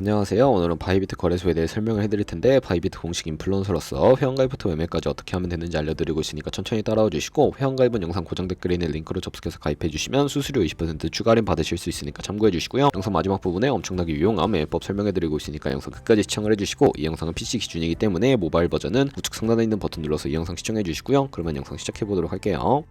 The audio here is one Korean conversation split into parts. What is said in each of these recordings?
안녕하세요. 오늘은 바이비트 거래소에 대해 설명을 해드릴 텐데, 바이비트 공식 인플루언서로서 회원가입부터 매매까지 어떻게 하면 되는지 알려드리고 있으니까 천천히 따라와 주시고, 회원가입은 영상 고정 댓글에 있는 링크로 접속해서 가입해 주시면 수수료 20% 추가 할인 받으실 수 있으니까 참고해 주시고요. 영상 마지막 부분에 엄청나게 유용한 매매법 설명해드리고 있으니까 영상 끝까지 시청을 해주시고, 이 영상은 PC 기준이기 때문에 모바일 버전은 우측 상단에 있는 버튼 눌러서 이 영상 시청해 주시고요. 그러면 영상 시작해 보도록 할게요.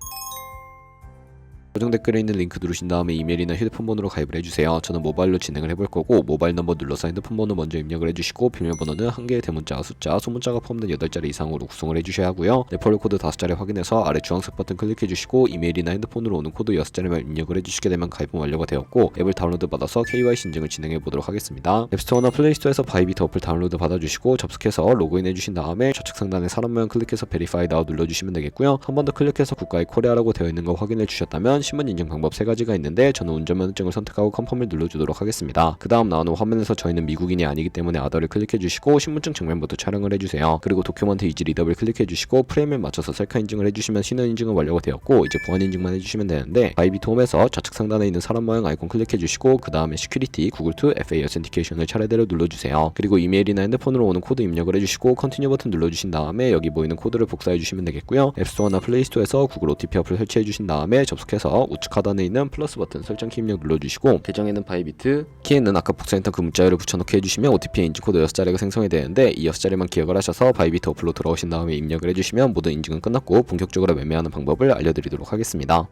고정 댓글에 있는 링크 누르신 다음에 이메일이나 휴대폰 번호로 가입을 해주세요. 저는 모바일로 진행을 해볼 거고, 모바일 넘버 눌러서 핸드폰 번호 먼저 입력을 해주시고, 비밀번호는 한 개의 대문자, 숫자, 소문자가 포함된 8자리 이상으로 구성을 해주셔야 하고요. 레퍼럴 코드 5자리 확인해서 아래 주황색 버튼 클릭해주시고, 이메일이나 핸드폰으로 오는 코드 6자리만 입력을 해주시게 되면 가입은 완료가 되었고, 앱을 다운로드 받아서 KYC 인증을 진행해 보도록 하겠습니다. 앱스토어나 플레이스토어에서 바이비트 어플 다운로드 받아주시고, 접속해서 로그인 해주신 다음에 좌측 상단에 사람 모양 클릭해서 베리파이 나우 눌러주시면 되겠고요. 한 번 더 클릭해서 국가의 코리아라고 되어 있는 거 확인해 주셨다면 신분 인증 방법 3가지가 있는데, 저는 운전면허증을 선택하고 컨펌을 눌러주도록 하겠습니다. 그 다음 나오는 화면에서 저희는 미국인이 아니기 때문에 아더를 클릭해주시고, 신분증 정면부터 촬영을 해주세요. 그리고 도큐먼트 이지 리더블 클릭해주시고, 프레임에 맞춰서 셀카 인증을 해주시면 신원 인증은 완료가 되었고, 이제 보안 인증만 해주시면 되는데, 바이비트 홈에서 좌측 상단에 있는 사람 모양 아이콘 클릭해주시고, 그 다음에 시큐리티 구글2 FA 어센티케이션을 차례대로 눌러주세요. 그리고 이메일이나 핸드폰으로 오는 코드 입력을 해주시고, 컨티뉴 버튼 눌러주신 다음에 여기 보이는 코드를 복사해주시면 되겠고요. 앱스토어나 플레이스토어에서 구글 OTP 어플 설치해주신 다음에 접속해서 우측 하단에 있는 플러스 버튼 설정 키 입력 눌러주시고, 계정에는 바이비트, 키에는 아까 복사했던 그 문자열을 붙여넣기 해주시면 OTP의 인증코드 6자리가 생성이 되는데, 이 6자리만 기억을 하셔서 바이비트 어플로 돌아오신 다음에 입력을 해주시면 모든 인증은 끝났고 본격적으로 매매하는 방법을 알려드리도록 하겠습니다.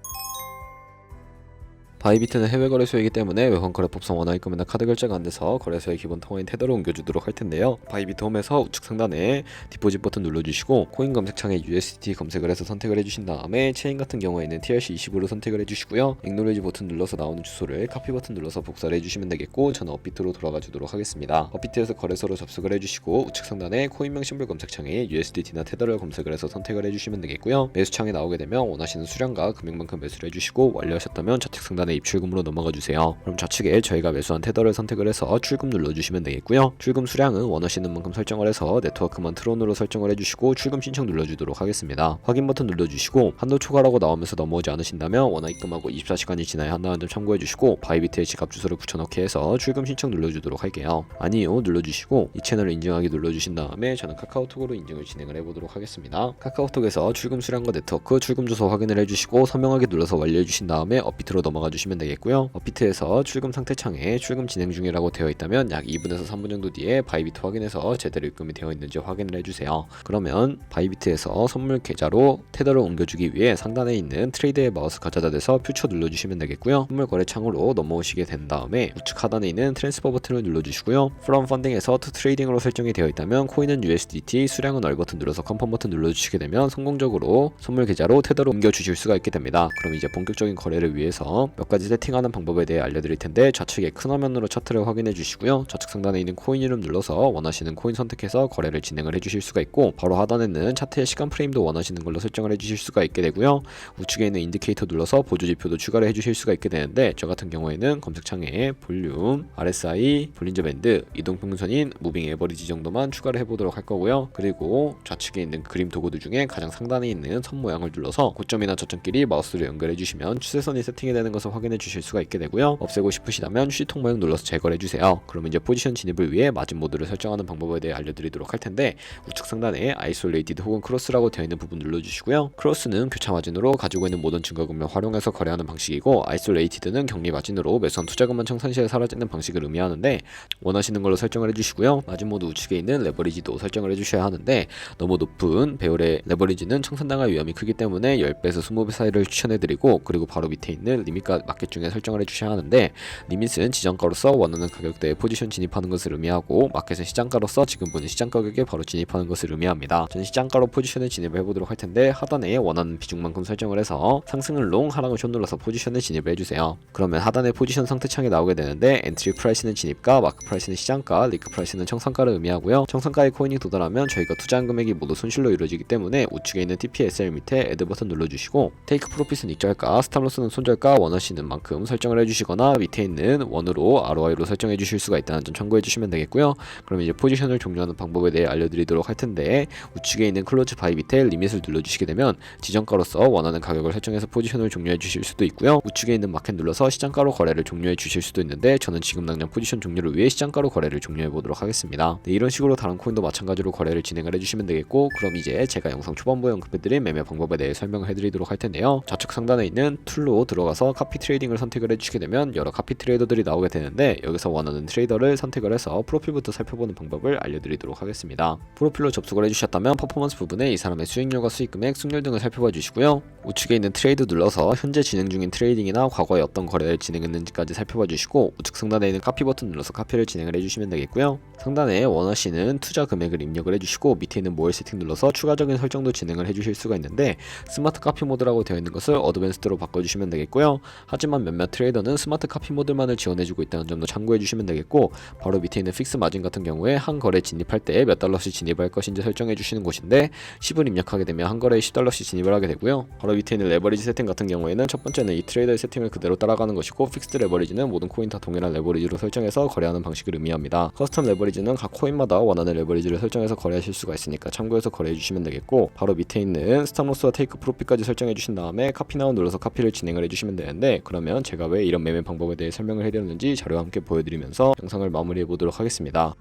바이비트는 해외 거래소이기 때문에 외환 거래법상 원화입금이나 카드 결제가 안 돼서 거래소의 기본 통화인 테더로 옮겨주도록 할 텐데요. 바이비트 홈에서 우측 상단에 디포짓 버튼 눌러주시고, 코인 검색창에 USDT 검색을 해서 선택을 해주신 다음에 체인 같은 경우에는 TRC20으로 선택을 해주시고요. 익노레지 버튼 눌러서 나오는 주소를 카피 버튼 눌러서 복사를 해주시면 되겠고, 저는 업비트로 돌아가 주도록 하겠습니다. 업비트에서 거래소로 접속을 해주시고, 우측 상단에 코인명 심볼 검색창에 USDT나 테더를 검색을 해서 선택을 해주시면 되겠고요. 매수창에 나오게 되면 원하시는 수량과 금액만큼 매수를 해주시고, 완료하셨다면 좌측 상단에 입출금으로 넘어가 주세요. 그럼 좌측에 저희가 매수한 테더를 선택을 해서 출금 눌러주시면 되겠고요. 출금 수량은 원하시는 만큼 설정을 해서 네트워크만 트론으로 설정을 해주시고, 출금 신청 눌러주도록 하겠습니다. 확인 버튼 눌러주시고, 한도 초과라고 나오면서 넘어오지 않으신다면 원화 입금하고 24시간이 지나야 한다는 점 참고해주시고, 바이비트의 지갑 주소를 붙여넣기 해서 출금 신청 눌러주도록 할게요. 아니요 눌러주시고, 이 채널을 인증하기 눌러주신 다음에 저는 카카오톡으로 인증을 진행을 해보도록 하겠습니다. 카카오톡에서 출금 수량과 네트워크, 출금 주소 확인을 해주시고, 서명하기 눌러서 완료해주신 다음에 업비트로 넘어가 주시면 되겠고요. 업비트에서 출금 상태 창에 출금 진행 중이라고 되어 있다면 약 2분에서 3분 정도 뒤에 바이비트 확인해서 제대로 입금이 되어 있는지 확인을 해주세요. 그러면 바이비트에서 선물 계좌로 테더를 옮겨주기 위해 상단에 있는 트레이드의 마우스 가져다 대서 퓨처 눌러주시면 되겠고요. 선물 거래 창으로 넘어오시게 된 다음에 우측 하단에 있는 트랜스퍼 버튼을 눌러주시고요. From Funding에서 To Trading으로 설정이 되어 있다면 코인은 USDT, 수량은 얼 버튼 눌러서 컨펌 버튼 눌러주시게 되면 성공적으로 선물 계좌로 테더를 옮겨주실 수가 있게 됩니다. 그럼 이제 본격적인 거래를 위해서 몇 가지 세팅하는 방법에 대해 알려드릴 텐데, 좌측에 큰 화면으로 차트를 확인해 주시고요. 좌측 상단에 있는 코인 이름 눌러서 원하시는 코인 선택해서 거래를 진행을 해주실 수가 있고, 바로 하단에는 차트의 시간 프레임도 원하시는 걸로 설정을 해주실 수가 있게 되고요. 우측에 있는 인디케이터 눌러서 보조 지표도 추가를 해주실 수가 있게 되는데, 저 같은 경우에는 검색창에 볼륨, RSI, 볼린저 밴드, 이동평균선인 무빙 에버리지 정도만 추가를 해보도록 할 거고요. 그리고 좌측에 있는 그림 도구들 중에 가장 상단에 있는 선 모양을 눌러서 고점이나 저점끼리 마우스로 연결해 주시면 추세선이 세팅이 되는 것을 확인해 주실 수가 있게 되고요. 없애고 싶으시다면 휴지통 모양 눌러서 제거를 해주세요. 그럼 이제 포지션 진입을 위해 마진 모드를 설정하는 방법에 대해 알려드리도록 할 텐데, 우측 상단에 아이솔레이티드 혹은 크로스라고 되어 있는 부분 눌러주시고요. 크로스는 교차 마진으로 가지고 있는 모든 증거금을 활용해서 거래하는 방식이고, 아이솔레이티드는 격리 마진으로 매수한 투자금만 청산시에 사라지는 방식을 의미하는데, 원하시는 걸로 설정을 해주시고요. 마진 모드 우측에 있는 레버리지도 설정을 해주셔야 하는데, 너무 높은 배열의 레버리지는 청산당할 위험이 크기 때문에 10배에서 20배 사이를 추천해드리고, 그리고 바로 밑에 있는 리밋과 마켓 중에 설정을 해주셔야 하는데, 리밋은 지정가로서 원하는 가격대에 포지션 진입하는 것을 의미하고, 마켓은 시장가로서 지금 보는 시장 가격에 바로 진입하는 것을 의미합니다. 저는 시장가로 포지션을 진입을 해보도록 할 텐데, 하단에 원하는 비중만큼 설정을 해서 상승을 롱, 하락을 숏 눌러서 포지션을 진입을 해주세요. 그러면 하단에 포지션 상태 창이 나오게 되는데, 엔트리 프라이스는 진입가, 마크 프라이스는 시장가, 리크 프라이스는 청산가를 의미하고요. 청산가의 코인이 도달하면 저희가 투자한 금액이 모두 손실로 이루어지기 때문에 우측에 있는 TPSL 밑에 애드 버튼 눌러주시고, 테이크 프로핏은 익절가, 스탑로스는 손절가, 원하시는 있는 만큼 설정을 해주시거나 밑에 있는 원으로 ROI로 설정해 주실 수가 있다는 점 참고해 주시면 되겠고요. 그럼 이제 포지션을 종료하는 방법에 대해 알려드리도록 할 텐데, 우측에 있는 클로즈 바이 밑에 리밋을 눌러주시게 되면 지정가로서 원하는 가격을 설정해서 포지션을 종료해 주실 수도 있고요. 우측에 있는 마켓 눌러서 시장가로 거래를 종료해 주실 수도 있는데, 저는 지금 당장 포지션 종료를 위해 시장가로 거래를 종료해 보도록 하겠습니다. 네, 이런 식으로 다른 코인도 마찬가지로 거래를 진행을 해주시면 되겠고, 그럼 이제 제가 영상 초반부에 언급해드린 매매 방법에 대해 설명을 해드리도록 할 텐데요. 좌측 상단에 있는 툴로 들어가서 카피 트레이딩을 선택을 해주시게 되면 여러 카피 트레이더들이 나오게 되는데, 여기서 원하는 트레이더를 선택을 해서 프로필부터 살펴보는 방법을 알려드리도록 하겠습니다. 프로필로 접속을 해주셨다면 퍼포먼스 부분에 이 사람의 수익률과 수익금액, 승률 등을 살펴봐 주시고요. 우측에 있는 트레이드 눌러서 현재 진행 중인 트레이딩이나 과거에 어떤 거래를 진행했는지까지 살펴봐 주시고, 우측 상단에 있는 카피 버튼 눌러서 카피를 진행을 해주시면 되겠고요. 상단에 원하시는 투자 금액을 입력을 해주시고, 밑에 있는 모어 세팅 눌러서 추가적인 설정도 진행을 해주실 수가 있는데, 스마트 카피 모드라고 되어 있는 것을 어드밴스드로 바꿔주시면 되겠고요. 하지만 몇몇 트레이더는 스마트 카피 모드만을 지원해주고 있다는 점도 참고해주시면 되겠고, 바로 밑에 있는 픽스 마진 같은 경우에 한 거래 진입할 때 몇 달러씩 진입할 것인지 설정해주시는 곳인데, 10을 입력하게 되면 한 거래에 10달러씩 진입을 하게 되고요. 바로 밑에 있는 레버리지 세팅 같은 경우에는 첫 번째는 이 트레이더의 세팅을 그대로 따라가는 것이고, 픽스드 레버리지는 모든 코인 다 동일한 레버리지로 설정해서 거래하는 방식을 의미합니다. 커스텀 레버리지는 각 코인마다 원하는 레버리지를 설정해서 거래하실 수가 있으니까 참고해서 거래해 주시면 되겠고, 바로 밑에 있는 스탑로스와 테이크 프로핏까지 설정해 주신 다음에 카피 나우 눌러서 카피를 진행을 해주시면 되는데, 그러면 제가 왜 이런 매매 방법에 대해 설명을 해드렸는지 자료와 함께 보여드리면서 영상을 마무리해 보도록 하겠습니다.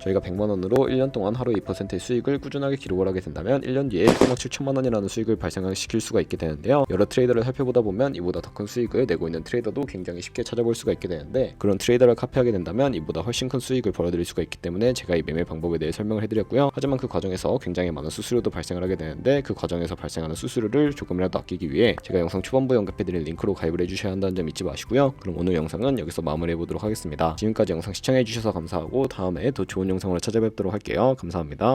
저희가 100만원으로 1년 동안 하루 2%의 수익을 꾸준하게 기록을 하게 된다면 1년 뒤에 1억 7천만원이라는 수익을 발생시킬 수가 있게 되는데요. 여러 트레이더를 살펴보다 보면 이보다 더 큰 수익을 내고 있는 트레이더도 굉장히 쉽게 찾아볼 수가 있게 되는데, 그런 트레이더를 카피하게 된다면 이보다 훨씬 큰 수익을 벌어들일 수가 있기 때문에 제가 이 매매 방법에 대해 설명을 해드렸고요. 하지만 그 과정에서 굉장히 많은 수수료도 발생을 하게 되는데, 그 과정에서 발생하는 수수료를 조금이라도 아끼기 위해 제가 영상 초반부에 언급해드린 링크로 가입을 해주셔야 한다는 점 잊지 마시고요. 그럼 오늘 영상은 여기서 마무리해보도록 하겠습니다. 지금까지 영상 시청해주셔서 감사하고, 다음에 더 좋은 영상으로 찾아뵙도록 할게요. 감사합니다.